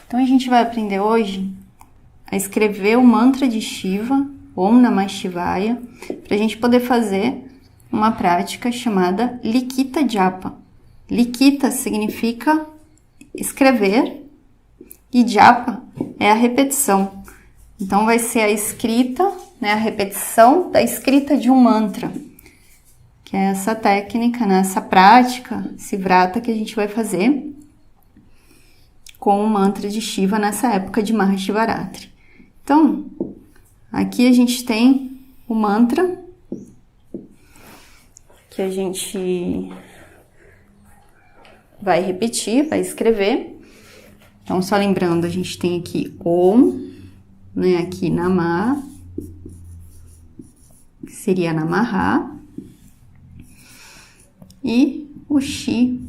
Então, a gente vai aprender hoje a escrever o mantra de Shiva, Om Namah Shivaya, para a gente poder fazer uma prática chamada Likita Japa. Likita significa escrever e Japa é a repetição. Então, vai ser a escrita, né, a repetição da escrita de um mantra, que é essa técnica, né, essa prática, esse vrata que a gente vai fazer com o mantra de Shiva nessa época de Mahashivaratri. Então, aqui a gente tem o mantra que a gente vai repetir, vai escrever. Então, só lembrando, a gente tem aqui Om, né, aqui Namah, que seria Namaha, e o Shivaya.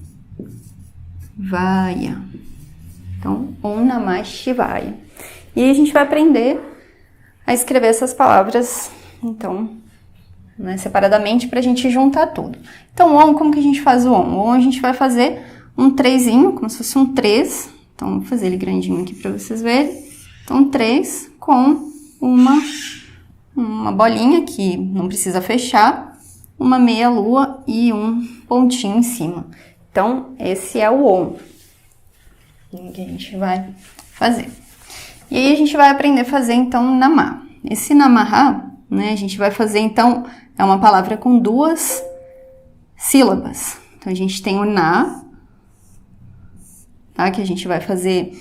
Então, Om Namah Shivaya. E aí a gente vai aprender a escrever essas palavras, então, né, separadamente, para a gente juntar tudo. Então, Om, como que a gente faz o Om? O Om a gente vai fazer um trezinho, como se fosse um 3. Então, vou fazer ele grandinho aqui para vocês verem. Então, 3 com uma bolinha que não precisa fechar, uma meia lua e um pontinho em cima. Então, esse é o Om que a gente vai fazer. E aí, a gente vai aprender a fazer, então, Namah. Esse Namaha, né, a gente vai fazer, então, é uma palavra com 2 sílabas. Então, a gente tem o Na, tá, que a gente vai fazer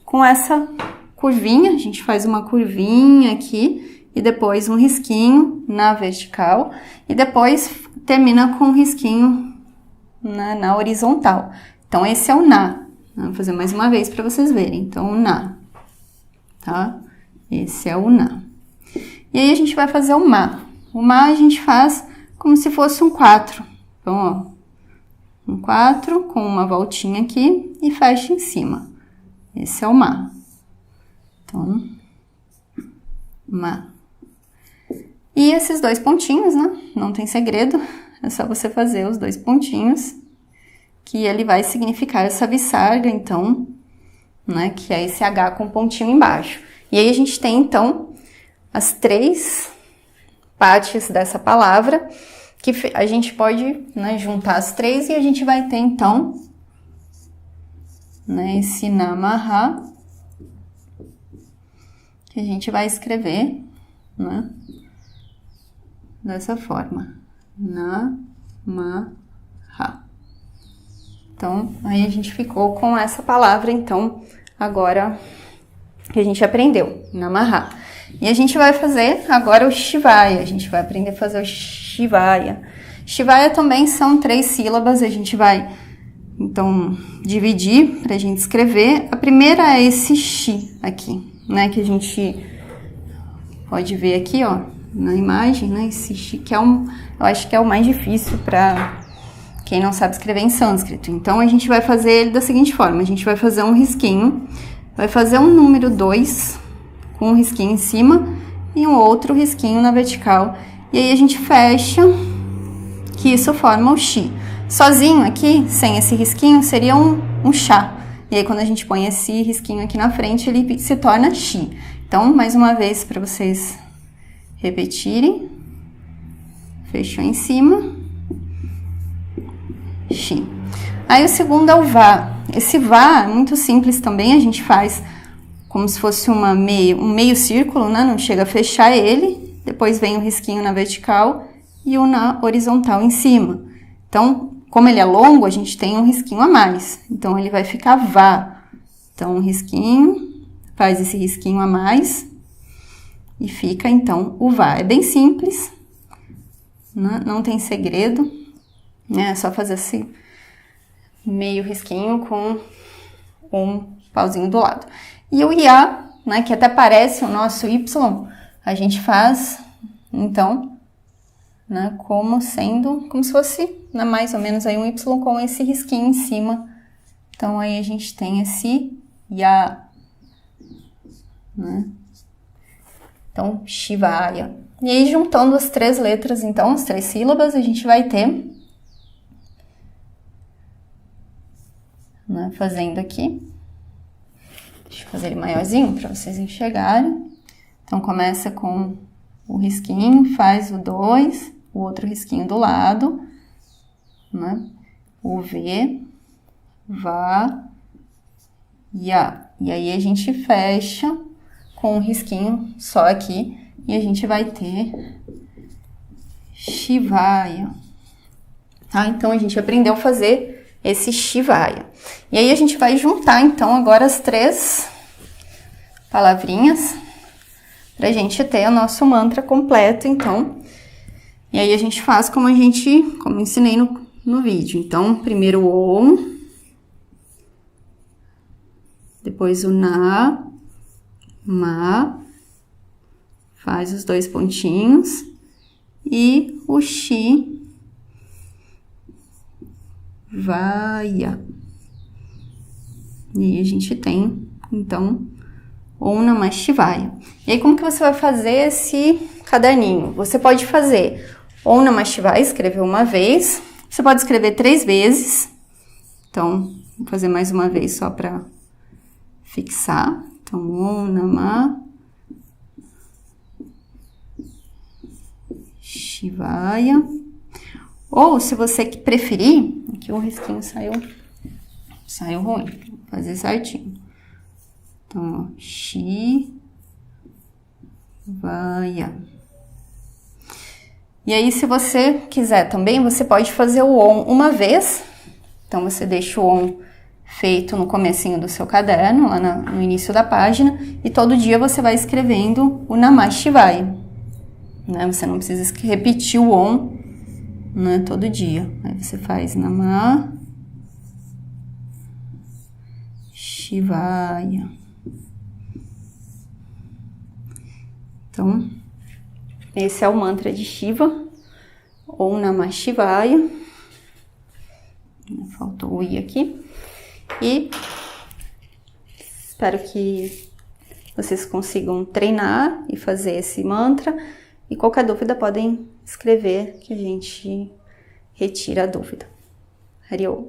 com essa curvinha. A gente faz uma curvinha aqui e depois um risquinho na vertical. E depois termina com um risquinho na horizontal. Então, esse é o Na. Vou fazer mais uma vez para vocês verem. Então, o Na, tá? Esse é o Na. E aí, a gente vai fazer o Ma. O Ma a gente faz como se fosse um 4. Então, ó, um 4 com uma voltinha aqui e fecha em cima. Esse é o Ma. Então, Ma. E esses 2 pontinhos, né? Não tem segredo. É só você fazer os 2 pontinhos, que ele vai significar essa visarga, então, né, que é esse H com pontinho embaixo. E aí a gente tem, então, as 3 partes dessa palavra, que a gente pode, né, juntar as 3 e a gente vai ter, então, né, esse Namaha, que a gente vai escrever, né, dessa forma. Namaha. Então, aí a gente ficou com essa palavra, então, agora que a gente aprendeu, Namaha. E a gente vai fazer agora o Shivaya, a gente vai aprender a fazer o Shivaya. Shivaya também são 3 sílabas, a gente vai, então, dividir pra gente escrever. A primeira é esse Shi aqui, né, que a gente pode ver aqui, ó, na imagem, né, esse Shi, que é eu acho que é o mais difícil pra quem não sabe escrever em sânscrito. Então, a gente vai fazer ele da seguinte forma. A gente vai fazer um risquinho, vai fazer um número 2 com um risquinho em cima e um outro risquinho na vertical. E aí, a gente fecha, que isso forma o Shi. Sozinho aqui, sem esse risquinho, seria um Chá. E aí, quando a gente põe esse risquinho aqui na frente, ele se torna Shi. Então, mais uma vez, para vocês repetirem. Fechou em cima. Shi. Aí o segundo é o Vá. Esse Vá é muito simples também, a gente faz como se fosse um meio círculo, né? Não chega a fechar ele, depois vem o risquinho na vertical e o na horizontal em cima. Então, como ele é longo, a gente tem um risquinho a mais, então ele vai ficar Vá. Então, um risquinho, faz esse risquinho a mais e fica então o Vá. É bem simples, né? Não tem segredo. É só fazer esse meio risquinho com um pauzinho do lado. E o Ya, né, que até parece o nosso Y, a gente faz, então, né, como se fosse, né, mais ou menos aí um Y com esse risquinho em cima. Então, aí a gente tem esse Ya, né? Então, Shivaya. E aí, juntando as 3 letras, então, as 3 sílabas, a gente vai ter, né, fazendo aqui, Deixa eu fazer ele maiorzinho para vocês enxergarem. Então, começa com o risquinho, faz o 2, o outro risquinho do lado, né? O V, Vá, Ya. E aí, a gente fecha com um risquinho só aqui e a gente vai ter Shivaya. Tá? Então, a gente aprendeu a fazer esse Shivaya. E aí, a gente vai juntar, então, agora as 3 palavrinhas pra gente ter o nosso mantra completo, então. E aí, a gente faz como eu ensinei no vídeo. Então, primeiro o Om, depois o Na, Ma, faz os 2 pontinhos, e o Shi, Vaya. E aí a gente tem, então, Om Namah Shivaya. E aí, como que você vai fazer esse caderninho? Você pode fazer Om Namah Shivaya, escrever uma vez. Você pode escrever 3 vezes. Então, vou fazer mais uma vez só para fixar. Então, Om Namah Shivaya. Ou, se você preferir, aqui o risquinho saiu ruim, vou fazer certinho. Então, ó, Shivaya. E aí, se você quiser também, você pode fazer o Om uma vez. Então, você deixa o Om feito no comecinho do seu caderno, lá no início da página, e todo dia você vai escrevendo o Namah Shivaya. Né? Você não precisa repetir o Om, né, todo dia. Aí você faz Namah Shivaya. Então, esse é o mantra de Shiva, Om Namah Shivaya. Faltou o I aqui. E espero que vocês consigam treinar e fazer esse mantra. E qualquer dúvida podem escrever que a gente retira a dúvida. Hariom.